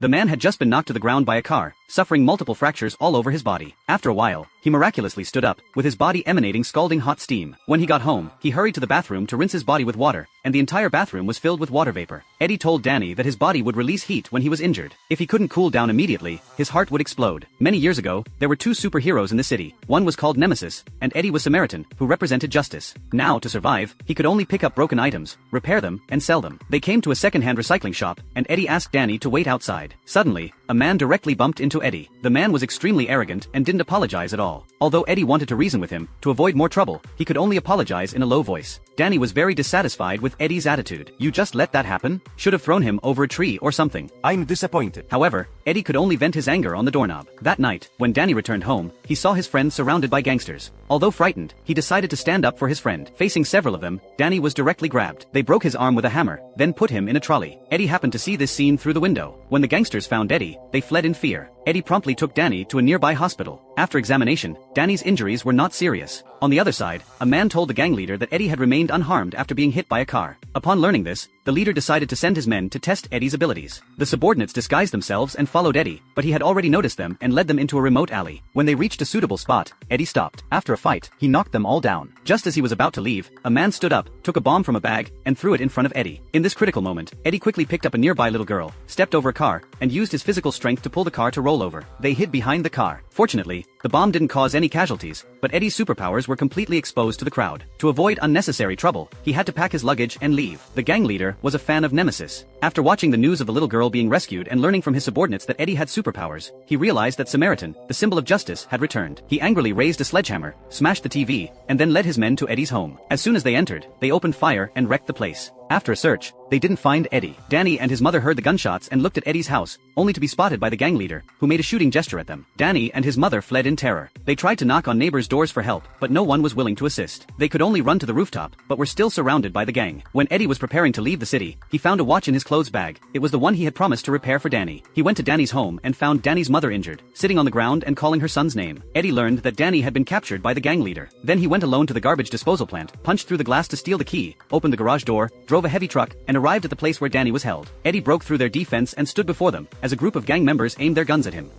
The man had just been knocked to the ground by a car, suffering multiple fractures all over his body. After a while, he miraculously stood up, with his body emanating scalding hot steam. When he got home, he hurried to the bathroom to rinse his body with water, and the entire bathroom was filled with water vapor. Eddie told Danny that his body would release heat when he was injured. If he couldn't cool down immediately, his heart would explode. Many years ago, there were two superheroes in the city. One was called Nemesis, and Eddie was Samaritan, who represented justice. Now, to survive, he could only pick up broken items, repair them, and sell them. They came to a second-hand recycling shop, and Eddie asked Danny to wait outside. Suddenly, a man directly bumped into Eddie. The man was extremely arrogant and didn't apologize at all. Although Eddie wanted to reason with him, to avoid more trouble, he could only apologize in a low voice. Danny was very dissatisfied with Eddie's attitude. You just let that happen? Should have thrown him over a tree or something. I'm disappointed. However, Eddie could only vent his anger on the doorknob. That night, when Danny returned home, he saw his friend surrounded by gangsters. Although frightened, he decided to stand up for his friend. Facing several of them, Danny was directly grabbed. They broke his arm with a hammer, then put him in a trolley. Eddie happened to see this scene through the window. When the gangsters found Eddie, they fled in fear. Eddie promptly took Danny to a nearby hospital. After examination, Danny's injuries were not serious. On the other side, a man told the gang leader that Eddie had remained unharmed after being hit by a car. Upon learning this, the leader decided to send his men to test Eddie's abilities. The subordinates disguised themselves and followed Eddie, but he had already noticed them and led them into a remote alley. When they reached a suitable spot, Eddie stopped. After a fight, he knocked them all down. Just as he was about to leave, a man stood up, took a bomb from a bag, and threw it in front of Eddie. In this critical moment, Eddie quickly picked up a nearby little girl, stepped over a car, and used his physical strength to pull the car to roll over. They hid behind the car. Fortunately, the bomb didn't cause any casualties, but Eddie's superpowers were completely exposed to the crowd. To avoid unnecessary trouble, he had to pack his luggage and leave. The gang leader was a fan of Nemesis. After watching the news of the little girl being rescued and learning from his subordinates that Eddie had superpowers, he realized that Samaritan, the symbol of justice, had returned. He angrily raised a sledgehammer, smashed the TV, and then led his men to Eddie's home. As soon as they entered, they opened fire and wrecked the place. After a search, they didn't find Eddie. Danny and his mother heard the gunshots and looked at Eddie's house, only to be spotted by the gang leader, who made a shooting gesture at them. Danny and his mother fled in terror. They tried to knock on neighbors' doors for help, but no one was willing to assist. They could only run to the rooftop, but were still surrounded by the gang. When Eddie was preparing to leave the city, he found a watch in his clothes bag. It was the one he had promised to repair for Danny. He went to Danny's home and found Danny's mother injured, sitting on the ground and calling her son's name. Eddie learned that Danny had been captured by the gang leader. Then he went alone to the garbage disposal plant, punched through the glass to steal the key, opened the garage door, drove a heavy truck, and arrived at the place where Danny was held. Eddie broke through their defense and stood before them, as a group of gang members aimed their guns at him.